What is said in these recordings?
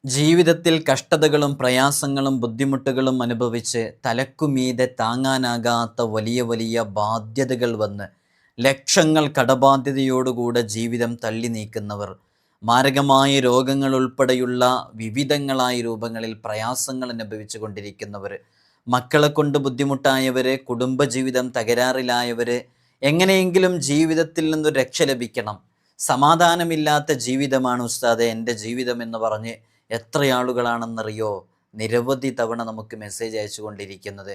ജീവിതത്തിൽ കഷ്ടതകളും പ്രയാസങ്ങളും ബുദ്ധിമുട്ടുകളും അനുഭവിച്ച് തലക്കുമീതെ താങ്ങാനാകാത്ത വലിയ വലിയ ബാധ്യതകൾ വന്ന് ലക്ഷങ്ങൾ കടബാധ്യതയോടുകൂടെ ജീവിതം തള്ളി നീക്കുന്നവർ, മാരകമായ രോഗങ്ങൾ ഉൾപ്പെടെയുള്ള വിവിധങ്ങളായ രൂപങ്ങളിൽ പ്രയാസങ്ങൾ അനുഭവിച്ചു കൊണ്ടിരിക്കുന്നവർ, മക്കളെ കൊണ്ട് ബുദ്ധിമുട്ടായവർ, കുടുംബജീവിതം തകരാറിലായവർ, എങ്ങനെയെങ്കിലും ജീവിതത്തിൽ നിന്ന് രക്ഷ ലഭിക്കണം, സമാധാനമില്ലാത്ത ജീവിതമാണ് ഉസ്താദെ എൻ്റെ ജീവിതം എന്ന് പറഞ്ഞ് എത്ര ആളുകളാണെന്നറിയോ നിരവധി തവണ നമുക്ക് മെസ്സേജ് അയച്ചു കൊണ്ടിരിക്കുന്നത്.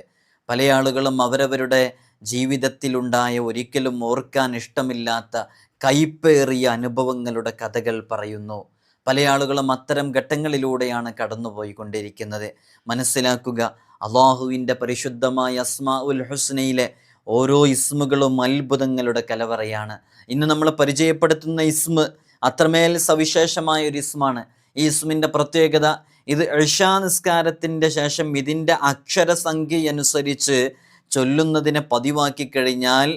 പല ആളുകളും അവരവരുടെ ജീവിതത്തിലുണ്ടായ ഒരിക്കലും ഓർക്കാൻ ഇഷ്ടമില്ലാത്ത കയ്പേറിയ അനുഭവങ്ങളുടെ കഥകൾ പറയുന്നു. പല ആളുകളും അത്തരം ഘട്ടങ്ങളിലൂടെയാണ് കടന്നുപോയിക്കൊണ്ടിരിക്കുന്നത്. മനസ്സിലാക്കുക, അള്ളാഹുവിൻ്റെ പരിശുദ്ധമായ അസ്മാഉൽ ഹുസ്നയിലെ ഓരോ ഇസ്മുകളും അത്ഭുതങ്ങളുടെ കലവറയാണ്. ഇന്ന് നമ്മൾ പരിചയപ്പെടുത്തുന്ന ഇസ്മ് അത്രമേൽ സവിശേഷമായ ഒരു ഇസ്മാണ്. ഈ ഇസ്മിൻ്റെ പ്രത്യേകത, ഇത് ഇശാ നിസ്കാരത്തിൻ്റെ ശേഷം ഇതിൻ്റെ അക്ഷരസംഖ്യ അനുസരിച്ച് ചൊല്ലുന്നതിനെ പതിവാക്കി കഴിഞ്ഞാൽ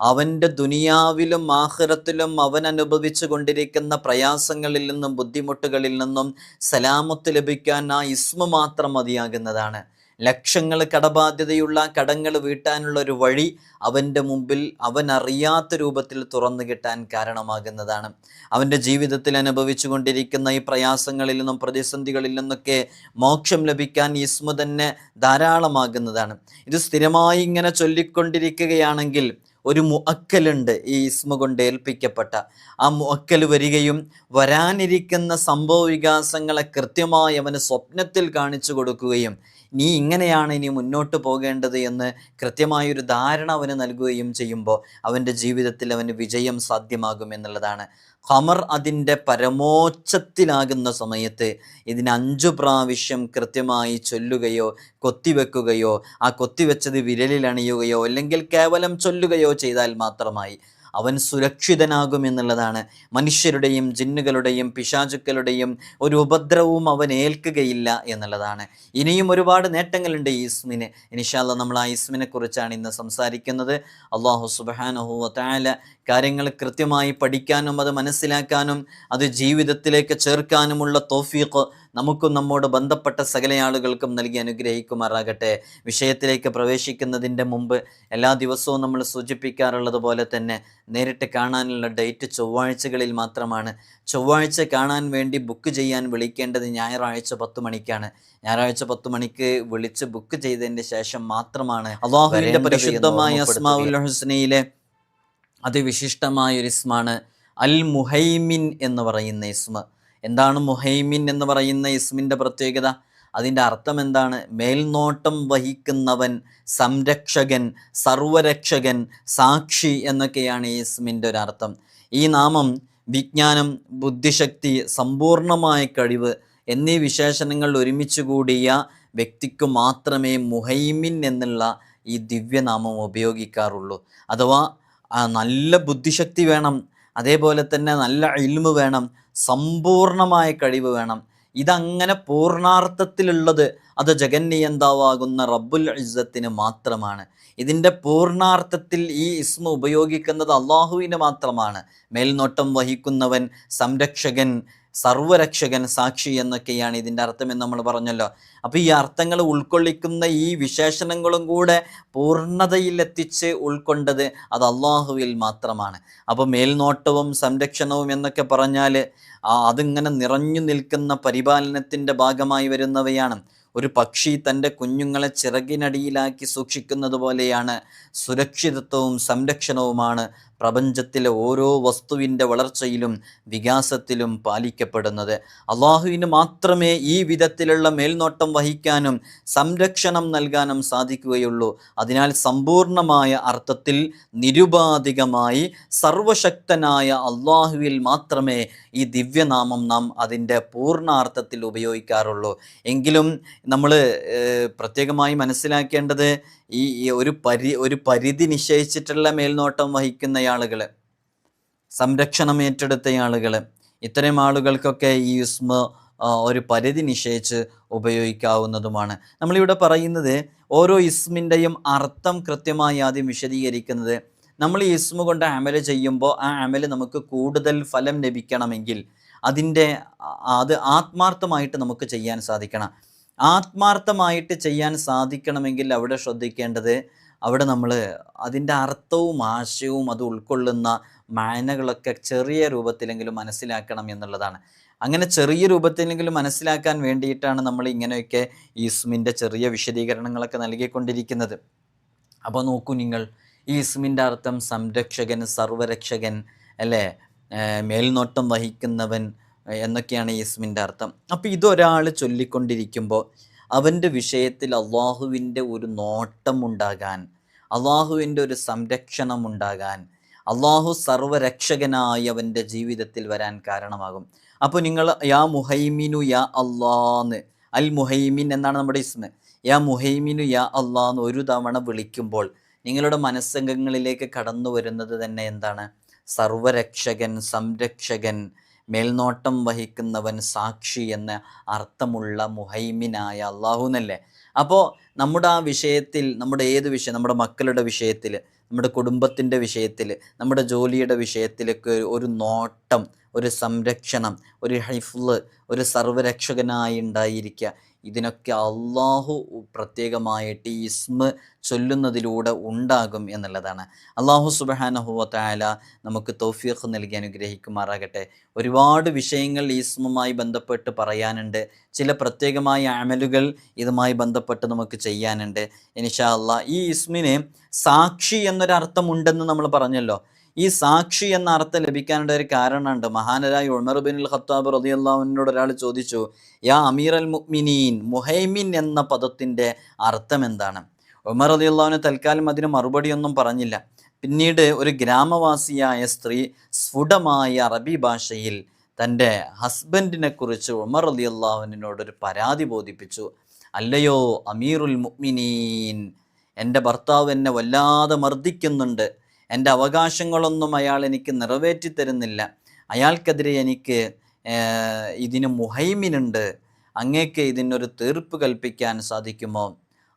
അവൻ്റെ ദുനിയാവിലും ആഖിറത്തിലും അവൻ അനുഭവിച്ചു കൊണ്ടിരിക്കുന്ന പ്രയാസങ്ങളിൽ നിന്നും ബുദ്ധിമുട്ടുകളിൽ നിന്നും സലാമത്ത് ലഭിക്കാൻ ആ ഇസ്മ മാത്രം മതിയാകുന്നതാണ്. ലക്ഷങ്ങൾ കടബാധ്യതയുള്ള കടങ്ങൾ വീട്ടാനുള്ള ഒരു വഴി അവൻ്റെ മുമ്പിൽ അവൻ അറിയാത്ത രൂപത്തിൽ തുറന്നു കിട്ടാൻ കാരണമാകുന്നതാണ്. അവൻ്റെ ജീവിതത്തിൽ അനുഭവിച്ചു കൊണ്ടിരിക്കുന്ന ഈ പ്രയാസങ്ങളിൽ നിന്നും പ്രതിസന്ധികളിൽ നിന്നൊക്കെ മോക്ഷം ലഭിക്കാൻ ഇസ്മ തന്നെ ധാരാളമാകുന്നതാണ്. ഇത് സ്ഥിരമായി ഇങ്ങനെ ചൊല്ലിക്കൊണ്ടിരിക്കുകയാണെങ്കിൽ ഒരു മുഅക്കലുണ്ട് ഈ ഇസ്മ കൊണ്ട് ഏൽപ്പിക്കപ്പെട്ട. ആ മുഅക്കൽ വരികയും വരാനിരിക്കുന്ന സംഭവ വികാസങ്ങളെ കൃത്യമായി അവന് സ്വപ്നത്തിൽ കാണിച്ചു കൊടുക്കുകയും നീ ഇങ്ങനെയാണ് ഇനി മുന്നോട്ട് പോകേണ്ടത് എന്ന് കൃത്യമായൊരു ധാരണ അവന് നൽകുകയും ചെയ്യുമ്പോൾ അവൻ്റെ ജീവിതത്തിൽ അവന് വിജയം സാധ്യമാകും എന്നുള്ളതാണ്. ഖമർ അതിൻ്റെ പരമോച്ചത്തിലാകുന്ന സമയത്ത് ഇതിന് 5 പ്രാവശ്യം കൃത്യമായി ചൊല്ലുകയോ കൊത്തിവെക്കുകയോ ആ കൊത്തിവെച്ചത് വിരലിൽ അണിയുകയോ അല്ലെങ്കിൽ കേവലം ചൊല്ലുകയോ ചെയ്താൽ മാത്രമായി അവൻ സുരക്ഷിതനാകുമെന്നുള്ളതാണ്. മനുഷ്യരുടെയും ജിന്നുകളുടെയും പിശാചുക്കളുടെയും ഒരു ഉപദ്രവവും അവൻ ഏൽക്കുകയില്ല എന്നുള്ളതാണ്. ഇനിയും ഒരുപാട് നേട്ടങ്ങളുണ്ട് ഈ ഇസ്മിന്. ഇൻഷാ അല്ലാഹ് നമ്മൾ ആ ഇസ്മിനെ കുറിച്ചാണ് ഇന്ന് സംസാരിക്കുന്നത്. അല്ലാഹു സുബ്ഹാനഹു വ തആല കാര്യങ്ങൾ കൃത്യമായി പഠിക്കാനും അത് മനസ്സിലാക്കാനും അത് ജീവിതത്തിലേക്ക് ചേർക്കാനുമുള്ള തൗഫീഖ് നമുക്കും നമ്മോട് ബന്ധപ്പെട്ട സകല ആളുകൾക്കും നൽകി അനുഗ്രഹിക്കുമാറാകട്ടെ. വിഷയത്തിലേക്ക് പ്രവേശിക്കുന്നതിൻ്റെ മുമ്പ് എല്ലാ ദിവസവും നമ്മൾ സൂചിപ്പിക്കാറുള്ളത് പോലെ തന്നെ നേരിട്ട് കാണാനുള്ള ഡേറ്റ് ചൊവ്വാഴ്ചകളിൽ മാത്രമാണ്. ചൊവ്വാഴ്ച കാണാൻ വേണ്ടി ബുക്ക് ചെയ്യാൻ വിളിക്കേണ്ടത് ഞായറാഴ്ച 10 മണിക്കാണ്. ഞായറാഴ്ച 10 മണിക്ക് വിളിച്ച് ബുക്ക് ചെയ്തതിൻ്റെ ശേഷം മാത്രമാണ് അല്ലാഹുവിൻ്റെ പരിശുദ്ധമായ അസ്മാഉൽ ഹുസ്നയിലെ അതിവിശിഷ്ടമായൊരു ഇസ്മാണ് അൽ മുഹൈമിൻ എന്ന് പറയുന്ന ഇസ്മ. എന്താണ് മുഹൈമിൻ എന്ന് പറയുന്ന ഇസ്മിൻ്റെ പ്രത്യേകത? അതിൻ്റെ അർത്ഥം എന്താണ്? മേൽനോട്ടം വഹിക്കുന്നവൻ, സംരക്ഷകൻ, സർവരക്ഷകൻ, സാക്ഷി എന്നൊക്കെയാണ് ഈ ഇസ്മിൻ്റെ ഒരു അർത്ഥം. ഈ നാമം വിജ്ഞാനം, ബുദ്ധിശക്തി, സമ്പൂർണമായ കഴിവ് എന്നീ വിശേഷണങ്ങൾ ഒരുമിച്ച് കൂടിയ വ്യക്തിക്ക് മാത്രമേ മുഹൈമിൻ എന്നുള്ള ഈ ദിവ്യനാമം ഉപയോഗിക്കാറുള്ളൂ. അഥവാ നല്ല ബുദ്ധിശക്തി വേണം, അതേപോലെ തന്നെ നല്ല ഇൽമ് വേണം, സമ്പൂർണമായ കഴിവ് വേണം. ഇതങ്ങനെ പൂർണാർത്ഥത്തിലുള്ളത് അത് ജഗന്നിയന്താവാകുന്ന റബ്ബുൽ ഇസ്സത്തിന് മാത്രമാണ്. ഇതിൻ്റെ പൂർണാർത്ഥത്തിൽ ഈ ഇസ്മ ഉപയോഗിക്കുന്നത് അള്ളാഹുവിന് മാത്രമാണ്. മേൽനോട്ടം വഹിക്കുന്നവൻ, സംരക്ഷകൻ, സർവരക്ഷകൻ, സാക്ഷി എന്നൊക്കെയാണ് ഇതിൻ്റെ അർത്ഥമെന്ന് നമ്മൾ പറഞ്ഞല്ലോ. അപ്പോൾ ഈ അർത്ഥങ്ങൾ ഉൾക്കൊള്ളിക്കുന്ന ഈ വിശേഷണങ്ങളും കൂടെ പൂർണ്ണതയിലെത്തിച്ച് ഉൾക്കൊണ്ടത് അത് അള്ളാഹുവിൽ മാത്രമാണ്. അപ്പോൾ മേൽനോട്ടവും സംരക്ഷണവും എന്നൊക്കെ പറഞ്ഞാൽ അതിങ്ങനെ നിറഞ്ഞു നിൽക്കുന്ന പരിപാലനത്തിൻ്റെ ഭാഗമായി വരുന്നവയാണ്. ഒരു പക്ഷി തൻ്റെ കുഞ്ഞുങ്ങളെ ചിറകിനടിയിലാക്കി സൂക്ഷിക്കുന്നത് പോലെയാണ് സുരക്ഷിതത്വവും സംരക്ഷണവുമാണ് പ്രപഞ്ചത്തിലെ ഓരോ വസ്തുവിൻ്റെ വളർച്ചയിലും വികാസത്തിലും പാലിക്കപ്പെടുന്നത്. അള്ളാഹുവിന് മാത്രമേ ഈ വിധത്തിലുള്ള മേൽനോട്ടം വഹിക്കാനും സംരക്ഷണം നൽകാനും സാധിക്കുകയുള്ളൂ. അതിനാൽ സമ്പൂർണമായ അർത്ഥത്തിൽ നിരുപാധികമായി സർവശക്തനായ അള്ളാഹുവിൽ മാത്രമേ ഈ ദിവ്യനാമം നാം അതിൻ്റെ പൂർണ്ണാർത്ഥത്തിൽ ഉപയോഗിക്കാറുള്ളൂ. എങ്കിലും നമ്മൾ പ്രത്യേകമായി മനസ്സിലാക്കേണ്ടത് ഈ ഒരു പരിധി നിശ്ചയിച്ചിട്ടുള്ള മേൽനോട്ടം വഹിക്കുന്ന ആളുകൾ, സംരക്ഷണം ഏറ്റെടുത്ത ആളുകൾ, ഇത്തരം ആളുകൾക്കൊക്കെ ഈ ഇസ്മ ഒരു പരിധി നിശ്ചയിച്ച് ഉപയോഗിക്കാവുന്നതുമാണ്. നമ്മളിവിടെ പറയുന്നത് ഓരോ ഇസ്മിൻ്റെയും അർത്ഥം കൃത്യമായി ആദ്യം വിശദീകരിക്കുന്നത്. നമ്മൾ ഈ ഇസ്മ കൊണ്ട് അമല് ചെയ്യുമ്പോൾ ആ അമല് നമുക്ക് കൂടുതൽ ഫലം ലഭിക്കണമെങ്കിൽ അത് ആത്മാർത്ഥമായിട്ട് നമുക്ക് ചെയ്യാൻ സാധിക്കണം. ആത്മാർത്ഥമായിട്ട് ചെയ്യാൻ സാധിക്കണമെങ്കിൽ അവിടെ ശ്രദ്ധിക്കേണ്ടത്, അവിടെ നമ്മൾ അതിൻ്റെ അർത്ഥവും ആശയവും അത് ഉൾക്കൊള്ളുന്ന മാനകളൊക്കെ ചെറിയ രൂപത്തിലെങ്കിലും മനസ്സിലാക്കണം എന്നുള്ളതാണ്. അങ്ങനെ ചെറിയ രൂപത്തിലെങ്കിലും മനസ്സിലാക്കാൻ വേണ്ടിയിട്ടാണ് നമ്മൾ ഇങ്ങനെയൊക്കെ ഈ ഇസ്മിൻ്റെ ചെറിയ വിശദീകരണങ്ങളൊക്കെ നൽകിക്കൊണ്ടിരിക്കുന്നത്. അപ്പോൾ നോക്കൂ നിങ്ങൾ, ഈ ഇസ്മിൻ്റെ അർത്ഥം സംരക്ഷകൻ, സർവരക്ഷകൻ, അല്ലേ, മേൽനോട്ടം വഹിക്കുന്നവൻ എന്നൊക്കെയാണ് ഈ ഇസ്മിൻ്റെ അർത്ഥം. അപ്പോൾ ഇതൊരാൾ ചൊല്ലിക്കൊണ്ടിരിക്കുമ്പോൾ അവൻ്റെ വിഷയത്തിൽ അള്ളാഹുവിൻ്റെ ഒരു നോട്ടം ഉണ്ടാകാൻ, അള്ളാഹുവിൻ്റെ ഒരു സംരക്ഷണം ഉണ്ടാകാൻ, അള്ളാഹു സർവരക്ഷകനായി അവൻ്റെ ജീവിതത്തിൽ വരാൻ കാരണമാകും. അപ്പോൾ നിങ്ങൾ യാ മുഹൈമിനു യാ അള്ളാന്ന്, അൽ മുഹൈമിൻ എന്നാണ് നമ്മുടെ ഇസ്മ, യാ മുഹൈമിനു യാ അള്ളാന്ന് ഒരു തവണ വിളിക്കുമ്പോൾ നിങ്ങളുടെ മനസ്സംഗങ്ങളിലേക്ക് കടന്നു വരുന്നത് തന്നെ എന്താണ്? സർവരക്ഷകൻ, സംരക്ഷകൻ, മേൽനോട്ടം വഹിക്കുന്നവൻ, സാക്ഷി എന്ന അർത്ഥമുള്ള മുഹൈമിനായ അള്ളാഹു എന്നല്ലേ. അപ്പോൾ നമ്മുടെ ആ വിഷയത്തിൽ, നമ്മുടെ ഏത് വിഷയം, നമ്മുടെ മക്കളുടെ വിഷയത്തിൽ, നമ്മുടെ കുടുംബത്തിൻ്റെ വിഷയത്തിൽ, നമ്മുടെ ജോലിയുടെ വിഷയത്തിലൊക്കെ ഒരു നോട്ടം, ഒരു സംരക്ഷണം, ഒരു ഹിഫ്ള്, ഒരു സർവരക്ഷകനായി ഉണ്ടായിരിക്കുക. ഇതിനൊക്കെ അള്ളാഹു പ്രത്യേകമായിട്ട് ഈ ഇസ്മ ചൊല്ലുന്നതിലൂടെ ഉണ്ടാകും എന്നുള്ളതാണ്. അള്ളാഹു സുബ്ഹാനഹു വ തആല നമുക്ക് തൗഫീഖ് നൽകി അനുഗ്രഹിക്കുമാറാകട്ടെ. ഒരുപാട് വിഷയങ്ങൾ ഈ ഇസ്മുമായി ബന്ധപ്പെട്ട് പറയാനുണ്ട്. ചില പ്രത്യേകമായ അമലുകൾ ഇതുമായി ബന്ധപ്പെട്ട് നമുക്ക് ചെയ്യാനുണ്ട്. ഇൻഷാ അള്ളാഹ് ഈ ഇസ്മിന് സാക്ഷി എന്നൊരർത്ഥമുണ്ടെന്ന് നമ്മൾ പറഞ്ഞല്ലോ. ഈ സാക്ഷി എന്ന അർത്ഥം ലഭിക്കാനുള്ള ഒരു കാരണമുണ്ട്. മഹാനരായ ഉമർ ബിനുൽ ഖത്താബ് റളിയല്ലാഹു അൻഹുവിനോട് ഒരാൾ ചോദിച്ചു, യാ അമീറൽ മുഅ്മിനീൻ, മുഹൈമിൻ എന്ന പദത്തിൻ്റെ അർത്ഥം എന്താണ്? ഉമർ റളിയല്ലാഹു അൻഹു തൽക്കാലം അതിന് മറുപടിയൊന്നും പറഞ്ഞില്ല. പിന്നീട് ഒരു ഗ്രാമവാസിയായ സ്ത്രീ സ്ഫുടമായ അറബി ഭാഷയിൽ തൻ്റെ ഹസ്ബൻഡിനെ കുറിച്ച് ഉമർ റളിയല്ലാഹു അൻഹുവിനോട് ഒരു പരാതി ബോധിപ്പിച്ചു. അല്ലയോ അമീറുൽ മുഅ്മിനീൻ, എൻ്റെ ഭർത്താവ് എന്നെ വല്ലാതെ മർദ്ദിക്കുന്നുണ്ട്, എൻ്റെ അവകാശങ്ങളൊന്നും അയാൾ എനിക്ക് നിറവേറ്റി തരുന്നില്ല, അയാൾക്കെതിരെ എനിക്ക് ഇതിന് മുഹൈമിനുണ്ട്, അങ്ങേക്ക് ഇതിനൊരു തീർപ്പ് കൽപ്പിക്കാൻ സാധിക്കുമോ?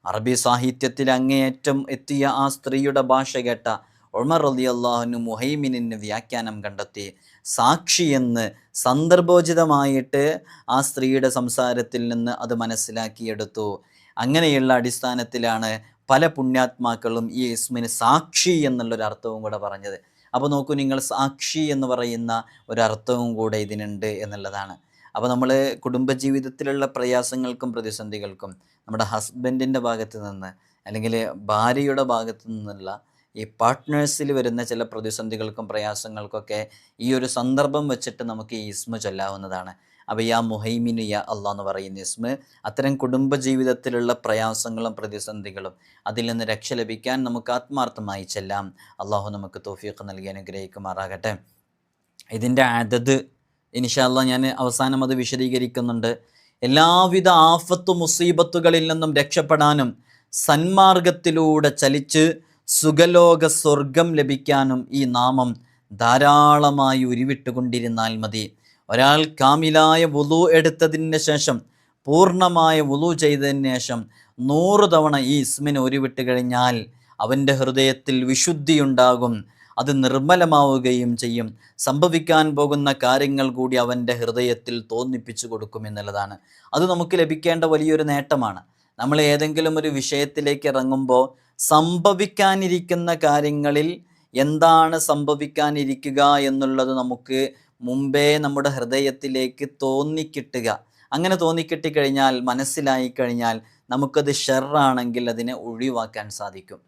അറബി സാഹിത്യത്തിൽ അങ്ങേയറ്റം എത്തിയ ആ സ്ത്രീയുടെ ഭാഷ കേട്ട ഉമർ റളിയല്ലാഹു അൻഹു മുഹൈമിനിന് വ്യാഖ്യാനം കണ്ടെത്തി. സാക്ഷി എന്ന് സന്ദർഭോചിതമായിട്ട് ആ സ്ത്രീയുടെ സംസാരത്തിൽ നിന്ന് അത് മനസ്സിലാക്കിയെടുത്തു. അങ്ങനെയുള്ള അടിസ്ഥാനത്തിലാണ് പല പുണ്യാത്മാക്കളും ഈ ഇസ്മിന് സാക്ഷി എന്നുള്ളൊരർത്ഥവും കൂടെ പറഞ്ഞത്. അപ്പോൾ നോക്കൂ നിങ്ങൾ, സാക്ഷി എന്ന് പറയുന്ന ഒരർത്ഥവും കൂടെ ഇതിനുണ്ട് എന്നുള്ളതാണ്. അപ്പോൾ നമ്മൾ കുടുംബജീവിതത്തിലുള്ള പ്രയാസങ്ങൾക്കും പ്രതിസന്ധികൾക്കും നമ്മുടെ ഹസ്ബൻഡിൻ്റെ ഭാഗത്ത് നിന്ന് അല്ലെങ്കിൽ ഭാര്യയുടെ ഭാഗത്തു നിന്നുള്ള ഈ പാർട്ട്നേഴ്സിൽ വരുന്ന ചില പ്രതിസന്ധികൾക്കും പ്രയാസങ്ങൾക്കൊക്കെ ഈ ഒരു സന്ദർഭം വെച്ചിട്ട് നമുക്ക് ഈ ഇസ്മ ചൊല്ലാവുന്നതാണ്. അപ്പോൾ യാ മുഹൈമിനു യാ അള്ളാഹ് എന്ന് പറയുന്ന ഇസ്മ അത്തരം കുടുംബജീവിതത്തിലുള്ള പ്രയാസങ്ങളും പ്രതിസന്ധികളും അതിൽ നിന്ന് രക്ഷ ലഭിക്കാൻ നമുക്ക് ആത്മാർത്ഥമായി ചെല്ലാം. അള്ളാഹു നമുക്ക് തൗഫീഖ് നൽകി അനുഗ്രഹിക്കുമാറാകട്ടെ. ഇതിൻ്റെ അതത് ഇൻഷാ അള്ളാഹ് ഞാൻ അവസാനം അത് വിശദീകരിക്കുന്നുണ്ട്. എല്ലാവിധ ആഫത്ത് മുസീബത്തുകളിൽ നിന്നും രക്ഷപ്പെടാനും സന്മാർഗത്തിലൂടെ ചലിച്ച് സുഖലോക സ്വർഗം ലഭിക്കാനും ഈ നാമം ധാരാളമായി ഉരുവിട്ടുകൊണ്ടിരുന്നാൽ മതി. ഒരാൾ കാമിലായ വുളു എടുത്തതിന് ശേഷം, പൂർണ്ണമായ വുളു ചെയ്തതിന് ശേഷം 100 തവണ ഈ ഇസ്മിനെ ഉരുവിട്ട് കഴിഞ്ഞാൽ അവൻ്റെ ഹൃദയത്തിൽ വിശുദ്ധിയുണ്ടാകും, അത് നിർമ്മലമാവുകയും ചെയ്യും. സംഭവിക്കാൻ പോകുന്ന കാര്യങ്ങൾ കൂടി അവൻ്റെ ഹൃദയത്തിൽ തോന്നിപ്പിച്ചു കൊടുക്കും എന്നുള്ളതാണ്. അത് നമുക്ക് ലഭിക്കേണ്ട വലിയൊരു നേട്ടമാണ്. നമ്മൾ ഏതെങ്കിലും ഒരു വിഷയത്തിലേക്ക് ഇറങ്ങുമ്പോൾ സംഭവിക്കാനിരിക്കുന്ന കാര്യങ്ങളിൽ എന്താണ് സംഭവിക്കാനിരിക്കുക എന്നുള്ളത് നമുക്ക് മുമ്പേ നമ്മുടെ ഹൃദയത്തിലേക്ക് തോന്നിക്കിട്ടുക. അങ്ങനെ തോന്നിക്കിട്ടിക്കഴിഞ്ഞാൽ, മനസ്സിലായി കഴിഞ്ഞാൽ നമുക്കത് ഷർറാണെങ്കിൽ അതിനെ ഒഴിവാക്കാൻ സാധിക്കും.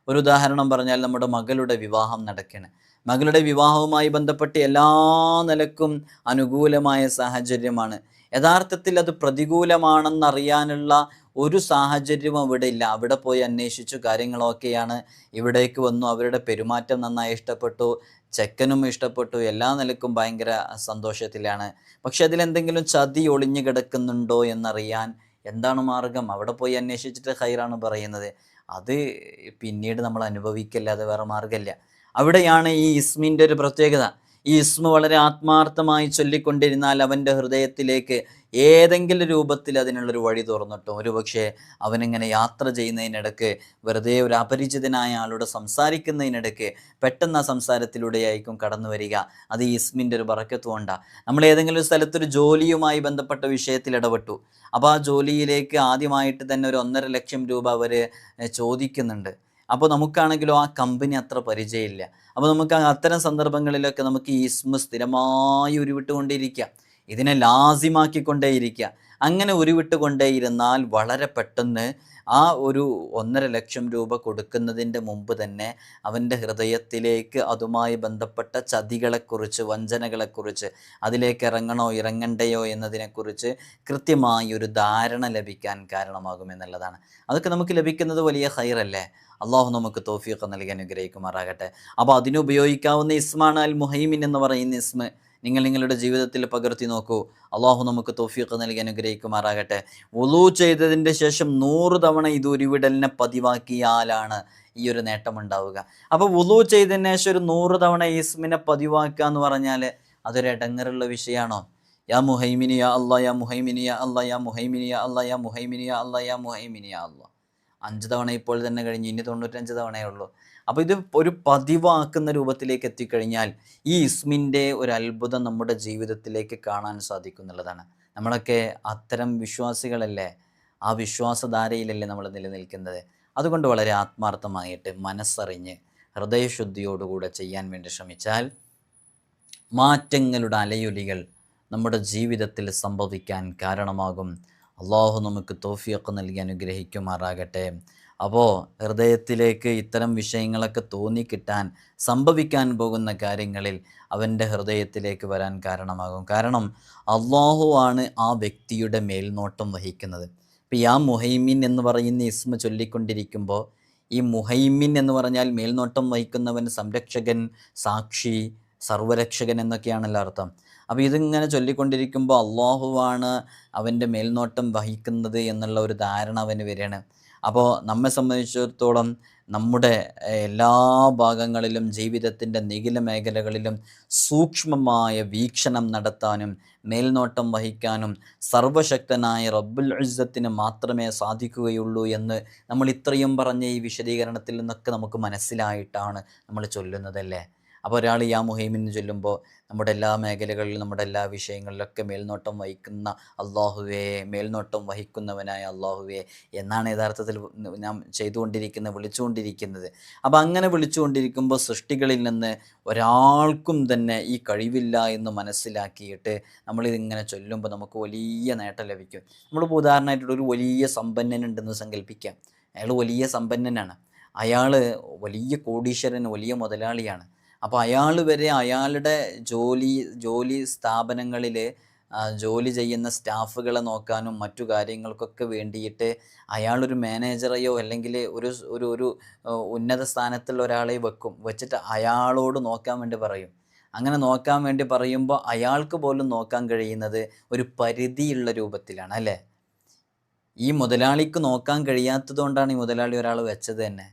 ഒരു ഉദാഹരണം പറഞ്ഞാൽ, നമ്മുടെ മകളുടെ വിവാഹം നടക്കുകയാണ്. മകളുടെ വിവാഹവുമായി ബന്ധപ്പെട്ട് എല്ലാ നിലക്കും അനുകൂലമായ സാഹചര്യമാണ്. യഥാർത്ഥത്തിൽ അത് പ്രതികൂലമാണെന്നറിയാനുള്ള ഒരു സാഹചര്യവും അവിടെ ഇല്ല. അവിടെ പോയി അന്വേഷിച്ചു, കാര്യങ്ങളൊക്കെയാണ്, ഇവിടേക്ക് വന്നു, അവരുടെ പെരുമാറ്റം നന്നായി ഇഷ്ടപ്പെട്ടു, ചെക്കനും ഇഷ്ടപ്പെട്ടു, എല്ലാ നിലക്കും ഭയങ്കര സന്തോഷത്തിലാണ്. പക്ഷെ അതിലെന്തെങ്കിലും ചതി ഒളിഞ്ഞു കിടക്കുന്നുണ്ടോ എന്നറിയാൻ എന്താണ് മാർഗം? അവിടെ പോയി അന്വേഷിച്ചിട്ട് ഖൈറാണ് പറയുന്നത്. അത് പിന്നീട് നമ്മൾ അനുഭവിക്കല്ലാതെ വേറെ മാർഗമില്ല. അവിടെയാണ് ഈ ഇസ്മിൻ്റെ ഒരു പ്രത്യേകത. ഈ ഇസ്മ വളരെ ആത്മാർത്ഥമായി ചൊല്ലിക്കൊണ്ടിരുന്നാൽ അവൻ്റെ ഹൃദയത്തിലേക്ക് ഏതെങ്കിലും രൂപത്തിൽ അതിനുള്ളൊരു വഴി തുറന്നിട്ടും, ഒരുപക്ഷെ അവനിങ്ങനെ യാത്ര ചെയ്യുന്നതിനിടയ്ക്ക് വെറുതെ ഒരു അപരിചിതനായ ആളോട് സംസാരിക്കുന്നതിനിടയ്ക്ക് പെട്ടെന്ന് ആ സംസാരത്തിലൂടെയായിരിക്കും കടന്നു വരിക. അത് ഈ ഇസ്മിൻ്റെ ഒരു ബറക്കത്ത് കൊണ്ടാണ്. നമ്മൾ ഏതെങ്കിലും ഒരു സ്ഥലത്തൊരു ജോലിയുമായി ബന്ധപ്പെട്ട വിഷയത്തിൽ ഇടപെട്ടു. അപ്പോൾ ആ ജോലിയിലേക്ക് ആദ്യമായിട്ട് തന്നെ ഒരു 1,50,000 രൂപ അവർ ചോദിക്കുന്നുണ്ട്. അപ്പോൾ നമുക്കാണെങ്കിലോ ആ കമ്പനി അത്ര പരിചയമില്ല. അപ്പോൾ നമുക്ക് അത്തരം സന്ദർഭങ്ങളിലൊക്കെ നമുക്ക് ഈ ഇസ്മ സ്ഥിരമായി ഉരുവിട്ടുകൊണ്ടേയിരിക്കുക, ഇതിനെ ലാസിമാക്കിക്കൊണ്ടേയിരിക്കുക. അങ്ങനെ ഉരുവിട്ടുകൊണ്ടേയിരുന്നാൽ വളരെ പെട്ടെന്ന് ആ ഒരു 1,50,000 രൂപ കൊടുക്കുന്നതിൻ്റെ മുമ്പ് തന്നെ അവൻ്റെ ഹൃദയത്തിലേക്ക് അതുമായി ബന്ധപ്പെട്ട ചതികളെക്കുറിച്ച്, വഞ്ചനകളെക്കുറിച്ച്, അതിലേക്ക് ഇറങ്ങണോ ഇറങ്ങണ്ടയോ എന്നതിനെക്കുറിച്ച് കൃത്യമായി ഒരു ധാരണ ലഭിക്കാൻ കാരണമാകുമെന്നുള്ളതാണ്. അതൊക്കെ നമുക്ക് ലഭിക്കുന്നത് വലിയ ഖൈറല്ലേ. അള്ളാഹു നമുക്ക് തൗഫീഖ് നൽകി അനുഗ്രഹിക്കുമാറാകട്ടെ. അപ്പോൾ അതിനുപയോഗിക്കാവുന്ന ഇസ്മാണ് അൽ മുഹൈമിൻ എന്ന് പറയുന്ന ഇസ്മ നിങ്ങൾ നിങ്ങളുടെ ജീവിതത്തിൽ പകർത്തി നോക്കൂ. അള്ളാഹു നമുക്ക് തൗഫീഖ് നൽകി അനുഗ്രഹിക്കുമാറാകട്ടെ. വുളൂ ചെയ്തതിൻ്റെ ശേഷം 100 തവണ ഇത് ഉരുവിടലിനെ പതിവാക്കിയാലാണ് ഈ ഒരു നേട്ടം ഉണ്ടാവുക. അപ്പോൾ വുളൂ ചെയ്തതിന് ശേഷം ഒരു 100 തവണ ഈ ഇസ്മിനെ പതിവാക്കുക എന്ന് പറഞ്ഞാൽ അതൊരു ഇടങ്ങറുള്ള വിഷയമാണോ? യാ മുഹൈമിനി യാ അല്ലാ, യാ മുഹൈമിനി യാ അല്ലാ, യാ മുഹൈമിനി യാ അല്ലാ, യാ മുഹൈമിനി യാ അല്ലാ, യാ മുഹൈമിനി യാ അല്ലാ. 5 തവണ ഇപ്പോൾ തന്നെ കഴിഞ്ഞു, ഇനി 95 തവണയേ ഉള്ളൂ. അപ്പോൾ ഇത് ഒരു പതിവാക്കുന്ന രൂപത്തിലേക്ക് എത്തിക്കഴിഞ്ഞാൽ ഈ ഇസ്മിൻ്റെ ഒരു അത്ഭുതം നമ്മുടെ ജീവിതത്തിലേക്ക് കാണാൻ സാധിക്കും എന്നുള്ളതാണ്. നമ്മളൊക്കെ അത്തരം വിശ്വാസികളല്ലേ, ആ വിശ്വാസധാരയിലല്ലേ നമ്മൾ നിലനിൽക്കുന്നത്. അതുകൊണ്ട് വളരെ ആത്മാർത്ഥമായിട്ട് മനസ്സറിഞ്ഞ് ഹൃദയശുദ്ധിയോടുകൂടെ ചെയ്യാൻ വേണ്ടി ശ്രമിച്ചാൽ മാറ്റങ്ങളുടെ അലയൊലികൾ നമ്മുടെ ജീവിതത്തിൽ സംഭവിക്കാൻ കാരണമാകും. അള്ളാഹു നമുക്ക് തൗഫീഖ് നൽകി അനുഗ്രഹിക്കുമാറാകട്ടെ. അപ്പോൾ ഹൃദയത്തിലേക്ക് ഇത്തരം വിഷയങ്ങളൊക്കെ തോന്നിക്കിട്ടാൻ, സംഭവിക്കാൻ പോകുന്ന കാര്യങ്ങളിൽ അവൻ്റെ ഹൃദയത്തിലേക്ക് വരാൻ കാരണമാകും. കാരണം അള്ളാഹു ആണ് ആ വ്യക്തിയുടെ മേൽനോട്ടം വഹിക്കുന്നത്. ഇപ്പോൾ യാ മുഹൈമിൻ എന്ന് പറയുന്ന ഇസ്മ ചൊല്ലിക്കൊണ്ടിരിക്കുമ്പോൾ ഈ മുഹൈമിൻ എന്ന് പറഞ്ഞാൽ മേൽനോട്ടം വഹിക്കുന്നവൻ, സംരക്ഷകൻ, സാക്ഷി, സർവരക്ഷകൻ എന്നൊക്കെയാണല്ലോ അർത്ഥം. അപ്പോൾ ഇതിങ്ങനെ ചൊല്ലിക്കൊണ്ടിരിക്കുമ്പോൾ അള്ളാഹുവാണ് അവൻ്റെ മേൽനോട്ടം വഹിക്കുന്നത് എന്നുള്ള ഒരു ധാരണ അവന് വരികയാണ്. അപ്പോൾ നമ്മെ സംബന്ധിച്ചിടത്തോളം നമ്മുടെ എല്ലാ ഭാഗങ്ങളിലും, ജീവിതത്തിൻ്റെ നിഖില മേഖലകളിലും സൂക്ഷ്മമായ വീക്ഷണം നടത്താനും മേൽനോട്ടം വഹിക്കാനും സർവശക്തനായ റബ്ബുൽ ഇസ്സത്തിന് മാത്രമേ സാധിക്കുകയുള്ളൂ എന്ന് നമ്മൾ ഇത്രയും പറഞ്ഞ ഈ വിശദീകരണത്തിൽ നിന്നൊക്കെ നമുക്ക് മനസ്സിലായിട്ടാണ് നമ്മൾ ചൊല്ലുന്നതല്ലേ. അപ്പോൾ ഒരാൾ യാ മുഹൈമിൻ ചൊല്ലുമ്പോൾ നമ്മുടെ എല്ലാ മേഖലകളിലും, നമ്മുടെ എല്ലാ വിഷയങ്ങളിലൊക്കെ മേൽനോട്ടം വഹിക്കുന്ന അള്ളാഹുവേ, മേൽനോട്ടം വഹിക്കുന്നവനായ അള്ളാഹുവേ എന്നാണ് യഥാർത്ഥത്തിൽ നാം വിളിച്ചുകൊണ്ടിരിക്കുന്നത്. അപ്പോൾ അങ്ങനെ വിളിച്ചുകൊണ്ടിരിക്കുമ്പോൾ സൃഷ്ടികളിൽ നിന്ന് ഒരാൾക്കും തന്നെ ഈ കഴിവില്ല എന്ന് മനസ്സിലാക്കിയിട്ട് നമ്മളിതിങ്ങനെ ചൊല്ലുമ്പോൾ നമുക്ക് വലിയ നേട്ടം ലഭിക്കും. നമ്മളിപ്പോൾ ഉദാഹരണമായിട്ട് ഒരു വലിയ സമ്പന്നനുണ്ടെന്ന് സങ്കല്പിക്കാം. അയാൾ വലിയ സമ്പന്നനാണ്, അയാൾ വലിയ കോടീശ്വരൻ, വലിയ മുതലാളിയാണ്. അപ്പോൾ അയാൾ വരെ അയാളുടെ ജോലി സ്ഥാപനങ്ങളിൽ ജോലി ചെയ്യുന്ന സ്റ്റാഫുകളെ നോക്കാനും മറ്റു കാര്യങ്ങൾക്കൊക്കെ വേണ്ടിയിട്ട് അയാളൊരു മാനേജറെയോ അല്ലെങ്കിൽ ഒരു ഉന്നത സ്ഥാനത്തുള്ള ഒരാളെ വെച്ചിട്ട് അയാളോട് നോക്കാൻ വേണ്ടി പറയും. അങ്ങനെ നോക്കാൻ വേണ്ടി പറയുമ്പോൾ അയാൾക്ക് പോലും നോക്കാൻ കഴിയുന്നത് ഒരു പരിധിയുള്ള രൂപത്തിലാണ് അല്ലേ. ഈ മുതലാളിക്ക് നോക്കാൻ കഴിയാത്തത് കൊണ്ടാണ് ഈ മുതലാളി ഒരാൾ വെച്ചത് തന്നെ.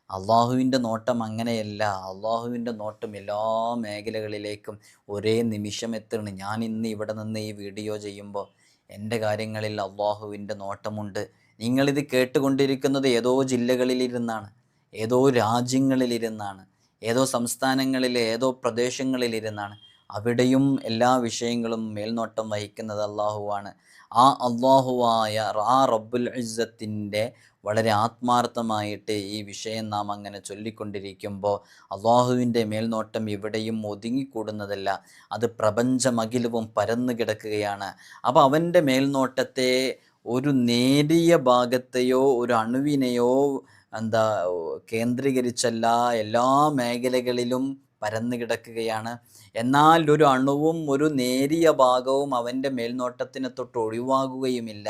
അള്ളാഹുവിൻ്റെ നോട്ടം അങ്ങനെയല്ല. അള്ളാഹുവിൻ്റെ നോട്ടം എല്ലാ മേഖലകളിലേക്കും ഒരേ നിമിഷം എത്തണം. ഞാൻ ഇന്ന് ഇവിടെ നിന്ന് ഈ വീഡിയോ ചെയ്യുമ്പോൾ എൻ്റെ കാര്യങ്ങളിൽ അള്ളാഹുവിൻ്റെ നോട്ടമുണ്ട്. നിങ്ങളിത് കേട്ടുകൊണ്ടിരിക്കുന്നത് ഏതോ ജില്ലകളിലിരുന്നാണ്, ഏതോ രാജ്യങ്ങളിലിരുന്നാണ്, ഏതോ സംസ്ഥാനങ്ങളിലെ ഏതോ പ്രദേശങ്ങളിലിരുന്നാണ്. അവിടെയും എല്ലാ വിഷയങ്ങളും മേൽനോട്ടം വഹിക്കുന്നത് അള്ളാഹുവാണ്. ആ അള്ളാഹുവായ ആ റബ്ബുൽ ഇസ്സത്തിൻ്റെ വളരെ ആത്മാർത്ഥമായിട്ട് ഈ വിഷയം നാം അങ്ങനെ ചൊല്ലിക്കൊണ്ടിരിക്കുമ്പോൾ അള്ളാഹുവിൻ്റെ മേൽനോട്ടം എവിടെയും ഒതുങ്ങിക്കൂടുന്നതല്ല, അത് പ്രപഞ്ചമഖിലവും പരന്നു കിടക്കുകയാണ്. അപ്പോൾ അവൻ്റെ മേൽനോട്ടത്തെ ഒരു നേരിയ ഭാഗത്തെയോ ഒരു അണുവിനെയോ കേന്ദ്രീകരിച്ചല്ല, എല്ലാ മേഖലകളിലും പരന്നു കിടക്കുകയാണ്. എന്നാൽ ഒരു അണുവും ഒരു നേരിയ ഭാഗവും അവൻ്റെ മേൽനോട്ടത്തിനെ തൊട്ട് ഒഴിവാകുകയുമില്ല.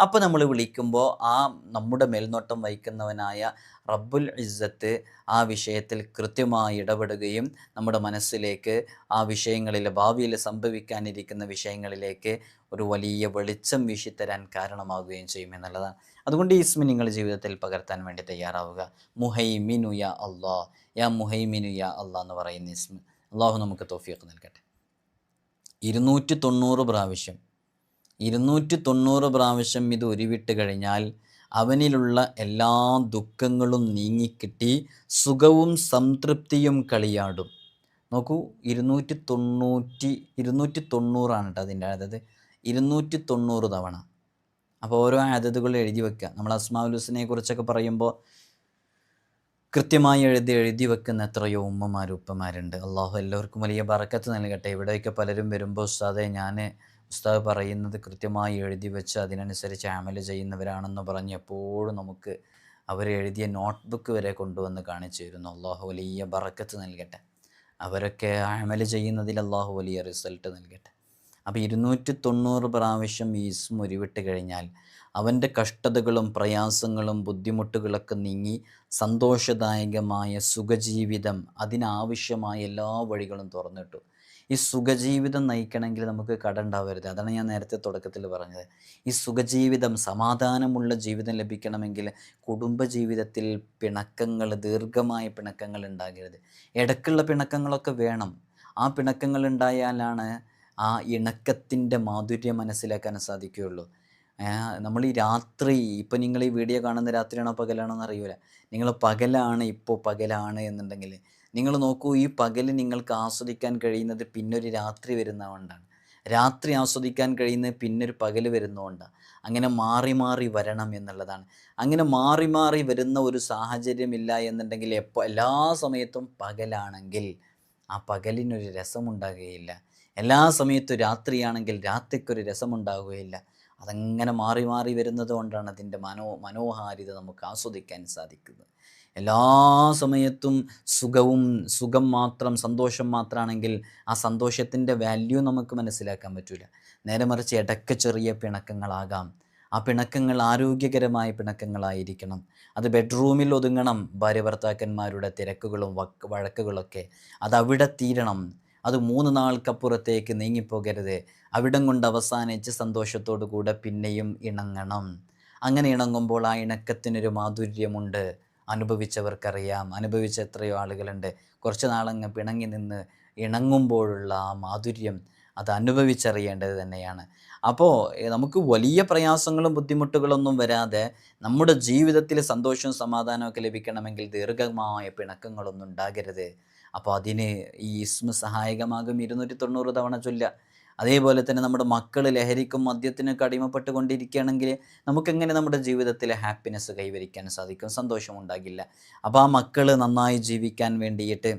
അപ്പോൾ നമ്മൾ വിളിക്കുമ്പോൾ ആ നമ്മുടെ മേൽനോട്ടം വഹിക്കുന്നവനായ റബ്ബുൽ ഇസ്സത്ത് ആ വിഷയത്തിൽ കൃത്യമായി ഇടപെടുകയും നമ്മുടെ മനസ്സിലേക്ക് ആ വിഷയങ്ങളിൽ, ഭാവിയിൽ സംഭവിക്കാനിരിക്കുന്ന വിഷയങ്ങളിലേക്ക് ഒരു വലിയ വെളിച്ചം വീശിത്തരാൻ കാരണമാവുകയും ചെയ്യുമെന്നുള്ളതാണ്. അതുകൊണ്ട് ഈ ഇസ്മ നിങ്ങൾ ജീവിതത്തിൽ പകർത്താൻ വേണ്ടി തയ്യാറാവുക. മുഹൈമിനു യാ അല്ലാ, യാ മുഹൈമിനു യാ അല്ലാ എന്ന് പറയുന്ന ഇസ്മ അള്ളാഹു നമുക്ക് തൗഫീഖ് നൽകട്ടെ. 290 പ്രാവശ്യം 290 പ്രാവശ്യം ഇത് ഉരുവിട്ട് കഴിഞ്ഞാൽ അവനിലുള്ള എല്ലാ ദുഃഖങ്ങളും നീങ്ങിക്കിട്ടി സുഖവും സംതൃപ്തിയും കളിയാടും. നോക്കൂ, 290 കേട്ടോ അതിൻ്റെ അതായത് 290 തവണ. അപ്പോൾ ഓരോ അതതുകൾ എഴുതി വെക്കുക. നമ്മൾ അസ്മാഉൽ ഹുസ്നയെ കുറിച്ചൊക്കെ പറയുമ്പോൾ കൃത്യമായി എഴുതി വെക്കുന്ന എത്രയോ ഉമ്മമാർ ഉപ്പമാരുണ്ട്. അള്ളാഹു എല്ലാവർക്കും വലിയ ബറക്കത്ത് നൽകട്ടെ. ഇവിടെയൊക്കെ പലരും വരുമ്പോൾ ഉസ്താദ് പറയുന്നത് കൃത്യമായി എഴുതി വെച്ച് അതിനനുസരിച്ച് അമൽ ചെയ്യുന്നവരാണെന്ന് പറഞ്ഞ് എപ്പോഴും നമുക്ക് അവർ എഴുതിയ നോട്ട്ബുക്ക് വരെ കൊണ്ടുവന്ന് കാണിച്ചു തരുന്നു. അള്ളാഹു വലിയ ബറക്കത്ത് നൽകട്ടെ. അവരൊക്കെ അമൽ ചെയ്യുന്നതിൽ അള്ളാഹു വലിയ റിസൾട്ട് നൽകട്ടെ. അപ്പോൾ 290 പ്രാവശ്യം ഈ ഇസ്മ ഉരുവിട്ട് കഴിഞ്ഞാൽ അവൻ്റെ കഷ്ടതകളും പ്രയാസങ്ങളും ബുദ്ധിമുട്ടുകളൊക്കെ നീങ്ങി സന്തോഷദായകമായ സുഖജീവിതം, അതിനാവശ്യമായ എല്ലാ വഴികളും തുറന്നിട്ടു. ഈ സുഖജീവിതം നയിക്കണമെങ്കിൽ നമുക്ക് കട ഉണ്ടാവരുത്. അതാണ് ഞാൻ നേരത്തെ തുടക്കത്തിൽ പറഞ്ഞത്. ഈ സുഖജീവിതം, സമാധാനമുള്ള ജീവിതം ലഭിക്കണമെങ്കിൽ കുടുംബജീവിതത്തിൽ പിണക്കങ്ങൾ, ദീർഘമായ പിണക്കങ്ങൾ ഉണ്ടാകരുത്. ഇടയ്ക്കുള്ള പിണക്കങ്ങളൊക്കെ വേണം. ആ പിണക്കങ്ങൾ ഉണ്ടായാലാണ് ആ ഇണക്കത്തിൻ്റെ മാധുര്യം മനസ്സിലാക്കാൻ സാധിക്കുകയുള്ളൂ. നമ്മൾ ഈ രാത്രി, ഇപ്പം നിങ്ങൾ ഈ വീഡിയോ കാണുന്ന രാത്രിയാണോ പകലാണോ എന്ന് അറിയില്ല. നിങ്ങൾ പകലാണ് എന്നുണ്ടെങ്കിൽ നിങ്ങൾ നോക്കൂ, ഈ പകൽ നിങ്ങൾക്ക് ആസ്വദിക്കാൻ കഴിയുന്നത് പിന്നൊരു രാത്രി വരുന്നതുകൊണ്ടാണ്. രാത്രി ആസ്വദിക്കാൻ കഴിയുന്നത് പിന്നൊരു പകൽ വരുന്നതുകൊണ്ടാണ്. അങ്ങനെ മാറി മാറി വരണം എന്നുള്ളതാണ്. അങ്ങനെ മാറി മാറി വരുന്ന ഒരു സാഹചര്യമില്ല എന്നുണ്ടെങ്കിൽ എല്ലാ സമയത്തും പകലാണെങ്കിൽ ആ പകലിനൊരു രസമുണ്ടാകുകയില്ല. എല്ലാ സമയത്തും രാത്രിയാണെങ്കിൽ രാത്രിക്കൊരു രസമുണ്ടാകുകയില്ല. അതങ്ങനെ മാറി മാറി വരുന്നത് കൊണ്ടാണ് അതിൻ്റെ മനോഹാരിത നമുക്ക് ആസ്വദിക്കാൻ സാധിക്കുന്നത്. എല്ലാ സമയത്തും സുഖം മാത്രം, സന്തോഷം മാത്രമാണെങ്കിൽ ആ സന്തോഷത്തിൻ്റെ വാല്യൂ നമുക്ക് മനസ്സിലാക്കാൻ പറ്റില്ല. നേരെ മറിച്ച് ഇടയ്ക്ക് ചെറിയ പിണക്കങ്ങളാകാം. ആ പിണക്കങ്ങൾ ആരോഗ്യകരമായ പിണക്കങ്ങളായിരിക്കണം. അത് ബെഡ്റൂമിൽ ഒതുങ്ങണം. ഭാര്യ ഭർത്താക്കന്മാരുടെ തിരക്കുകളും വഴക്കുകളൊക്കെ അതവിടെ തീരണം. അത് 3 നാൾക്കപ്പുറത്തേക്ക് നീങ്ങിപ്പോകരുത്. അവിടം കൊണ്ട് അവസാനിച്ച് സന്തോഷത്തോടു കൂടെ പിന്നെയും ഇണങ്ങണം. അങ്ങനെ ഇണങ്ങുമ്പോൾ ആ ഇണക്കത്തിനൊരു മാധുര്യമുണ്ട്. അനുഭവിച്ചവർക്കറിയാം. അനുഭവിച്ച എത്രയോ ആളുകളുണ്ട്. കുറച്ച് നാളങ്ങ് പിണങ്ങി നിന്ന് ഇണങ്ങുമ്പോഴുള്ള ആ മാധുര്യം അത് അനുഭവിച്ചറിയേണ്ടത് തന്നെയാണ്. അപ്പോൾ നമുക്ക് വലിയ പ്രയാസങ്ങളും ബുദ്ധിമുട്ടുകളൊന്നും വരാതെ നമ്മുടെ ജീവിതത്തിൽ സന്തോഷവും സമാധാനവും ഒക്കെ ലഭിക്കണമെങ്കിൽ ദീർഘമായ പിണക്കങ്ങളൊന്നും ഉണ്ടാകരുത്. അപ്പോൾ അതിന് ഈ ഇസ്മ സഹായകമാകും. 290 തവണ ചൊല്ലുക. അതേപോലെ തന്നെ നമ്മുടെ മക്കൾ ലഹരിക്കും മദ്യത്തിനൊക്കെ അടിമപ്പെട്ടുകൊണ്ടിരിക്കുകയാണെങ്കിൽ നമുക്കെങ്ങനെ നമ്മുടെ ജീവിതത്തിൽ ഹാപ്പിനെസ് കൈവരിക്കാൻ സാധിക്കും? സന്തോഷമുണ്ടാകില്ല. അപ്പോൾ ആ മക്കൾ നന്നായി ജീവിക്കാൻ വേണ്ടിയിട്ട്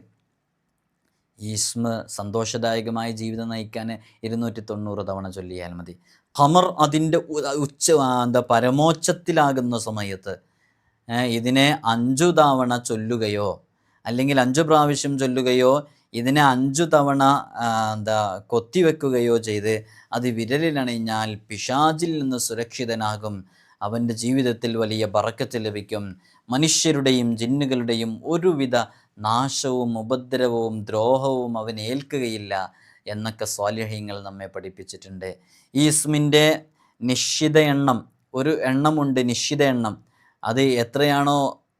ഈ ഇസ്മ സന്തോഷദായകമായ ജീവിതം നയിക്കാൻ 290 തവണ ചൊല്ലിയാൽ മതി. ഖമർ അതിൻ്റെ പരമോച്ചത്തിലാകുന്ന സമയത്ത് ഇതിനെ 5 തവണ ചൊല്ലുകയോ അല്ലെങ്കിൽ 5 പ്രാവശ്യം ചൊല്ലുകയോ ഇതിനെ 5 തവണ കൊത്തിവെക്കുകയോ ചെയ്ത് അത് വിരലിലണിഞ്ഞാൽ പിശാചിൽ നിന്ന് സുരക്ഷിതനാകും. അവൻ്റെ ജീവിതത്തിൽ വലിയ ബറക്കത്ത് ലഭിക്കും. മനുഷ്യരുടെയും ജിന്നുകളുടെയും ഒരുവിധ നാശവും ഉപദ്രവവും ദ്രോഹവും അവന് ഏൽക്കുകയില്ല എന്നൊക്കെ സ്വാലിഹീങ്ങൾ നമ്മെ പഠിപ്പിച്ചിട്ടുണ്ട്. ഈ ഇസ്മിൻ്റെ നിശ്ചിത എണ്ണം, ഒരു എണ്ണമുണ്ട്, നിശ്ചിത എണ്ണം. അത് എത്രയാണോ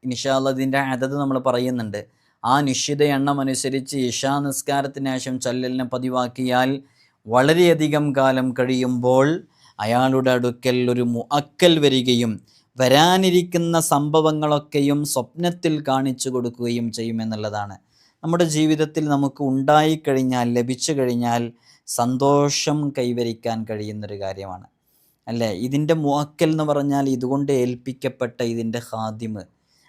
ഇൻഷാ അല്ലാഹ് ഇതിൻ്റെ അതത് നമ്മൾ പറയുന്നുണ്ട്. ആ നിശ്ചിത എണ്ണം അനുസരിച്ച് ഇശാ നിസ്കാരത്തിന് ശേഷം ചൊല്ലലിനെ പതിവാക്കിയാൽ വളരെയധികം കാലം കഴിയുമ്പോൾ അയാളുടെ അടുക്കൽ ഒരു മുഅക്കൽ വരികയും വരാനിരിക്കുന്ന സംഭവങ്ങളൊക്കെയും സ്വപ്നത്തിൽ കാണിച്ചു കൊടുക്കുകയും ചെയ്യുമെന്നുള്ളതാണ്. നമ്മുടെ ജീവിതത്തിൽ നമുക്ക് ഉണ്ടായിക്കഴിഞ്ഞാൽ, ലഭിച്ചു കഴിഞ്ഞാൽ സന്തോഷം കൈവരിക്കാൻ കഴിയുന്നൊരു കാര്യമാണ് അല്ലേ. ഇതിൻ്റെ മുഅക്കൽ എന്ന് പറഞ്ഞാൽ ഇതുകൊണ്ട് ഏൽപ്പിക്കപ്പെട്ട ഇതിൻ്റെ ഖാദിമ്.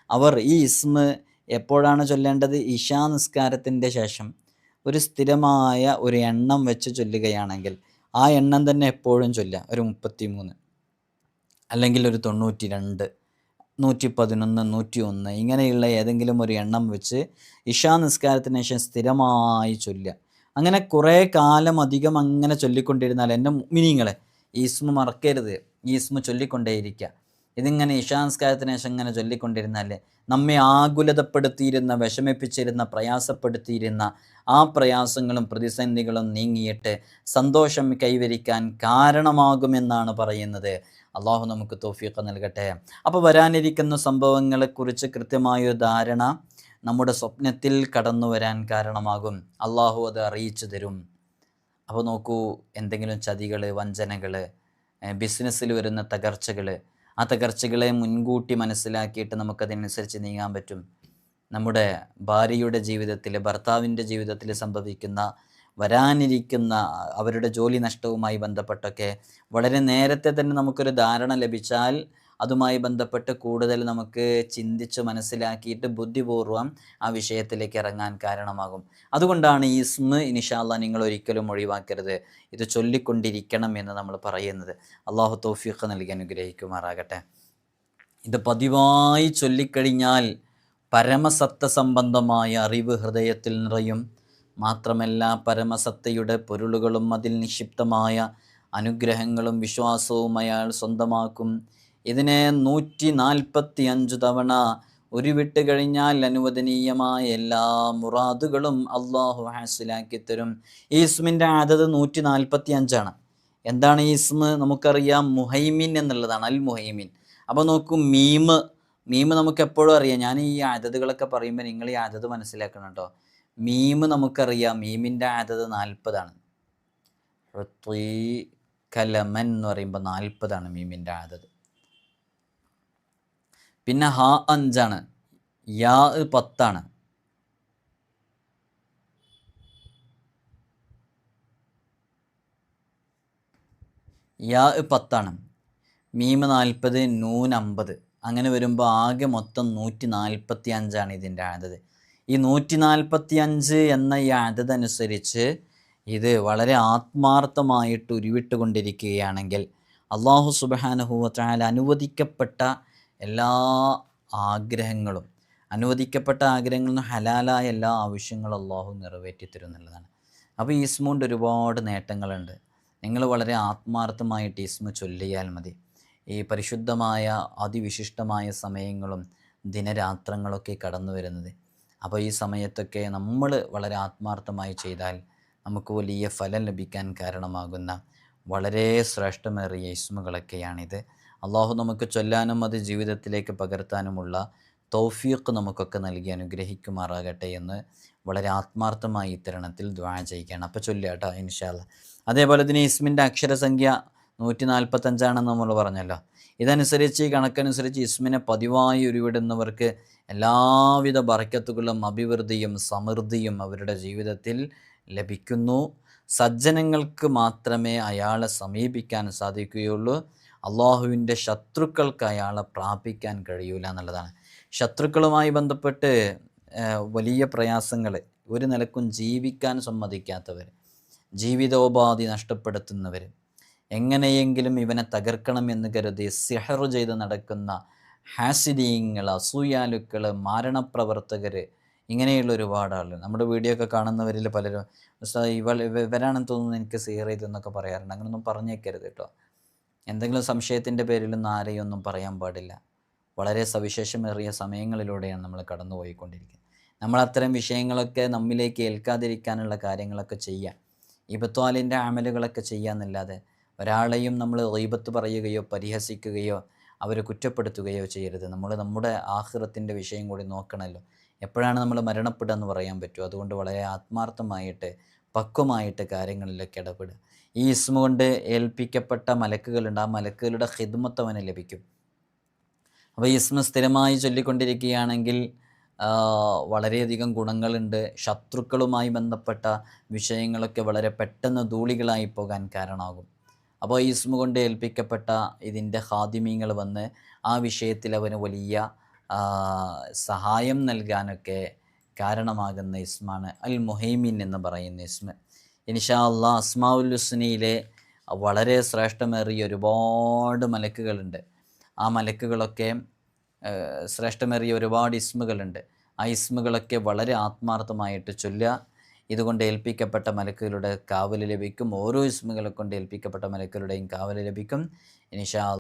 അവർ ഈ ഇസ്മ എപ്പോഴാണ് ചൊല്ലേണ്ടത്? ഇശാ നിസ്കാരത്തിൻ്റെ ശേഷം ഒരു സ്ഥിരമായ ഒരു എണ്ണം വെച്ച് ചൊല്ലുകയാണെങ്കിൽ ആ എണ്ണം തന്നെ എപ്പോഴും ചൊല്ലുക. ഒരു 33 അല്ലെങ്കിൽ ഒരു 92, 111, 101 ഇങ്ങനെയുള്ള ഏതെങ്കിലും ഒരു എണ്ണം വെച്ച് ഇശാ നിസ്കാരത്തിന് ശേഷം സ്ഥിരമായി ചൊല്ലുക. അങ്ങനെ കുറേ കാലം അധികം അങ്ങനെ ചൊല്ലിക്കൊണ്ടിരുന്നാൽ, എൻ്റെ മുഅ്മിനീങ്ങളെ, ഈ ഇസ്മ മറക്കരുത്. ഈ ഇസ്മ ചൊല്ലിക്കൊണ്ടേയിരിക്കുക. ഇതിങ്ങനെ ഇശാ നിസ്കാരത്തിന് ശേഷം ഇങ്ങനെ ചൊല്ലിക്കൊണ്ടിരുന്നാൽ നമ്മെ ആകുലതപ്പെടുത്തിയിരുന്ന, വിഷമിപ്പിച്ചിരുന്ന, പ്രയാസപ്പെടുത്തിയിരുന്ന ആ പ്രയാസങ്ങളും പ്രതിസന്ധികളും നീങ്ങിയിട്ട് സന്തോഷം കൈവരിക്കാൻ കാരണമാകുമെന്നാണ് പറയുന്നത്. അള്ളാഹു നമുക്ക് തൗഫീഖ് നൽകട്ടെ. അപ്പോൾ വരാനിരിക്കുന്ന സംഭവങ്ങളെക്കുറിച്ച് കൃത്യമായൊരു ധാരണ നമ്മുടെ സ്വപ്നത്തിൽ കടന്നു വരാൻ കാരണമാകും. അള്ളാഹു അത് അറിയിച്ചു തരും. അപ്പോൾ നോക്കൂ, എന്തെങ്കിലും ചതികൾ, വഞ്ചനകൾ, ബിസിനസ്സിൽ വരുന്ന തകർച്ചകൾ, ആ തകർച്ചകളെ മുൻകൂട്ടി മനസ്സിലാക്കിയിട്ട് നമുക്കതനുസരിച്ച് നീങ്ങാൻ പറ്റും. നമ്മുടെ ഭാര്യയുടെ ജീവിതത്തിൽ, ഭർത്താവിൻ്റെ ജീവിതത്തിൽ സംഭവിക്കുന്ന, വരാനിരിക്കുന്ന അവരുടെ ജോലി നഷ്ടവുമായി ബന്ധപ്പെട്ടൊക്കെ വളരെ നേരത്തെ തന്നെ നമുക്കൊരു ധാരണ ലഭിച്ചാൽ അതുമായി ബന്ധപ്പെട്ട് കൂടുതൽ നമുക്ക് ചിന്തിച്ച് മനസ്സിലാക്കിയിട്ട് ബുദ്ധിപൂർവ്വം ആ വിഷയത്തിലേക്ക് ഇറങ്ങാൻ കാരണമാകും. അതുകൊണ്ടാണ് ഈ ഇസ്മ ഇൻഷാ അല്ലാഹ് നിങ്ങൾ ഒരിക്കലും ഒഴിവാക്കരുത്, ഇത് ചൊല്ലിക്കൊണ്ടിരിക്കണം എന്ന് നമ്മൾ പറയുന്നത്. അള്ളാഹു തൗഫീഖ് നൽകി അനുഗ്രഹിക്കുമാറാകട്ടെ. ഇത് പതിവായി ചൊല്ലിക്കഴിഞ്ഞാൽ പരമസത്ത സംബന്ധമായ അറിവ് ഹൃദയത്തിൽ നിറയും. മാത്രമല്ല പരമസത്തയുടെ പൊരുളുകളും അതിൽ നിക്ഷിപ്തമായ അനുഗ്രഹങ്ങളും വിശ്വാസവും അയാൾ സ്വന്തമാക്കും. ഇതിനെ 145 തവണ ഉരുവിട്ട് കഴിഞ്ഞാൽ അനുവദനീയമായ എല്ലാ മുറാദുകളും അള്ളാഹു ഹാസിലാക്കി തരും. ഈ ഇസ്മിൻ്റെ ആദത് 145ആണ്. എന്താണ് ഈ ഇസ്മ്? നമുക്കറിയാം, മുഹൈമിൻ എന്നുള്ളതാണ്, അൽ മുഹൈമിൻ. അപ്പോൾ നോക്കൂ, മീമ് നമുക്ക് എപ്പോഴും അറിയാം. ഞാൻ ഈ ആദതുകളൊക്കെ പറയുമ്പോൾ നിങ്ങൾ ഈ ആദത് മനസ്സിലാക്കണം കേട്ടോ. മീമ് നമുക്കറിയാം, മീമിൻ്റെ ആദത് 40ആണ്. കലമൻ എന്ന് പറയുമ്പോൾ 40ആണ് മീമിൻ്റെ ആദത്. പിന്നെ ഹ 5ആണ്, യാ 10ആണ്. യാ 10ആണ്, മീമ് 40, നൂൻ 50. അങ്ങനെ വരുമ്പോൾ ആകെ മൊത്തം 145ആണ് ഇതിൻ്റെ ആദത്. ഈ 145 എന്ന ഈ ആദത് അനുസരിച്ച് ഇത് വളരെ ആത്മാർത്ഥമായിട്ട് ഉരുവിട്ടുകൊണ്ടിരിക്കുകയാണെങ്കിൽ അള്ളാഹു സുബ്ഹാനഹു വ തആല അനുവദിക്കപ്പെട്ട എല്ലാ ആഗ്രഹങ്ങളും, അനുവദിക്കപ്പെട്ട ആഗ്രഹങ്ങളിൽ ഹലാലായ എല്ലാ ആവശ്യങ്ങളും അള്ളാഹു നിറവേറ്റിത്തരും എന്നുള്ളതാണ്. അപ്പോൾ ഈ ഇസ്മുകൊണ്ട് ഒരുപാട് നേട്ടങ്ങളുണ്ട്. നിങ്ങൾ വളരെ ആത്മാർത്ഥമായിട്ട് ഇസ്മ ചൊല്ലിയാൽ മതി. ഈ പരിശുദ്ധമായ അതിവിശിഷ്ടമായ സമയങ്ങളും ദിനരാത്രങ്ങളൊക്കെ കടന്നു വരുന്നത്. അപ്പോൾ ഈ സമയത്തൊക്കെ നമ്മൾ വളരെ ആത്മാർത്ഥമായി ചെയ്താൽ നമുക്ക് വലിയ ഫലം ലഭിക്കാൻ കാരണമാകുന്ന വളരെ ശ്രേഷ്ഠമേറിയ ഇസ്മുകളൊക്കെയാണിത്. അള്ളാഹു നമുക്ക് ചൊല്ലാനും അത് ജീവിതത്തിലേക്ക് പകർത്താനുമുള്ള തൗഫീഖ് നമുക്കൊക്കെ നൽകി അനുഗ്രഹിക്കുമാറാകട്ടെ എന്ന് വളരെ ആത്മാർത്ഥമായി ഇത്തരണത്തിൽ ദുആ ചെയ്യുകയാണ്. അപ്പോൾ ചൊല്ലുക ഇൻഷാ അല്ലാഹ്. അതേപോലെ തന്നെ ഇസ്മിൻ്റെ അക്ഷരസംഖ്യ 145ആണെന്ന് നമ്മൾ പറഞ്ഞല്ലോ. ഇതനുസരിച്ച്, ഈ കണക്കനുസരിച്ച് ഇസ്മിനെ പതിവായി ഉരുവിടുന്നവർക്ക് എല്ലാവിധ ബറക്കത്തുകളും അഭിവൃദ്ധിയും സമൃദ്ധിയും അവരുടെ ജീവിതത്തിൽ ലഭിക്കുന്നു. സജ്ജനങ്ങൾക്ക് മാത്രമേ അയാളെ സമീപിക്കാൻ സാധിക്കുകയുള്ളൂ. അള്ളാഹുവിൻ്റെ ശത്രുക്കൾക്ക് അയാളെ പ്രാപിക്കാൻ കഴിയൂല എന്നുള്ളതാണ്. ശത്രുക്കളുമായി ബന്ധപ്പെട്ട് വലിയ പ്രയാസങ്ങൾ, ഒരു നിലക്കും ജീവിക്കാൻ സമ്മതിക്കാത്തവർ, ജീവിതോപാധി നഷ്ടപ്പെടുത്തുന്നവർ, എങ്ങനെയെങ്കിലും ഇവനെ തകർക്കണം എന്ന് കരുതി സിഹർ ചെയ്ത് നടക്കുന്ന ഹാസിദീങ്ങൾ, അസൂയാലുക്കൾ, മാരണപ്രവർത്തകർ, ഇങ്ങനെയുള്ള ഒരുപാട് ആളുകൾ നമ്മുടെ വീഡിയോ ഒക്കെ കാണുന്നവരിൽ പലരും ഇവരാണെന്ന് തോന്നുന്നു എനിക്ക് സിഹർ ചെയ്തെന്നൊക്കെ പറയാറുണ്ട്. അങ്ങനെയൊന്നും പറഞ്ഞേക്കരുത് കേട്ടോ. എന്തെങ്കിലും സംശയത്തിൻ്റെ പേരിലൊന്നും ആരെയും ഒന്നും പറയാൻ പാടില്ല. വളരെ സവിശേഷമേറിയ സമയങ്ങളിലൂടെയാണ് നമ്മൾ കടന്നുപോയിക്കൊണ്ടിരിക്കുന്നത്. നമ്മൾ അത്തരം വിഷയങ്ങളൊക്കെ നമ്മിലേക്ക് ഏൽക്കാതിരിക്കാനുള്ള കാര്യങ്ങളൊക്കെ ചെയ്യാം. ഇബത്വാലിൻ്റെ അമലുകളൊക്കെ ചെയ്യാമെന്നല്ലാതെ ഒരാളെയും നമ്മൾ ഗീബത്ത് പറയുകയോ പരിഹസിക്കുകയോ അവരെ കുറ്റപ്പെടുത്തുകയോ ചെയ്യരുത്. നമ്മൾ നമ്മുടെ ആഖിറത്തിൻ്റെ വിഷയം കൂടി നോക്കണമല്ലോ. എപ്പോഴാണ് നമ്മൾ മരണപ്പെടുക എന്ന് പറയാൻ പറ്റുമോ? അതുകൊണ്ട് വളരെ ആത്മാർത്ഥമായിട്ട് പക്വമായിട്ട് കാര്യങ്ങളിലൊക്കെ ഇടപെടുക. ഈ ഇസ്മ കൊണ്ട് ഏൽപ്പിക്കപ്പെട്ട മലക്കുകളുണ്ട്, ആ മലക്കുകളുടെ ഖിദ്മത്ത് അവന് ലഭിക്കും. അപ്പോൾ ഈ ഇസ്മ സ്ഥിരമായി ചൊല്ലിക്കൊണ്ടിരിക്കുകയാണെങ്കിൽ വളരെയധികം ഗുണങ്ങളുണ്ട്. ശത്രുക്കളുമായി ബന്ധപ്പെട്ട വിഷയങ്ങളൊക്കെ വളരെ പെട്ടെന്ന് ധൂളികളായി പോകാൻ കാരണമാകും. അപ്പോൾ ഈ ഇസ്മ കൊണ്ട് ഏൽപ്പിക്കപ്പെട്ട ഇതിൻ്റെ ഖാദിമീങ്ങൾ വന്ന് ആ വിഷയത്തിൽ അവന് വലിയ സഹായം നൽകാനൊക്കെ കാരണമാകുന്ന ഇസ്മാണ് അൽ മുഹൈമിൻ എന്ന് പറയുന്ന ഇസ്മ. ഇൻഷാ അല്ലാഹ് അസ്മാഉൽ ഹുസ്നയിലെ വളരെ ശ്രേഷ്ഠമേറിയ ഒരുപാട് മലക്കുകളുണ്ട്. ആ മലക്കുകളൊക്കെ ശ്രേഷ്ഠമേറിയ ഒരുപാട് ഇസ്മുകളുണ്ട്. ആ ഇസ്മുകളൊക്കെ വളരെ ആത്മാർത്ഥമായിട്ട് ചൊല്ലുക. ഇതുകൊണ്ട് ഏൽപ്പിക്കപ്പെട്ട മലക്കുകളുടെ കാവൽ ലഭിക്കും. ഓരോ ഇസ്മുകളെ കൊണ്ട് ഏൽപ്പിക്കപ്പെട്ട മലക്കുകളുടെയും കാവൽ ലഭിക്കും ഇൻഷാ അല്ലാഹ്.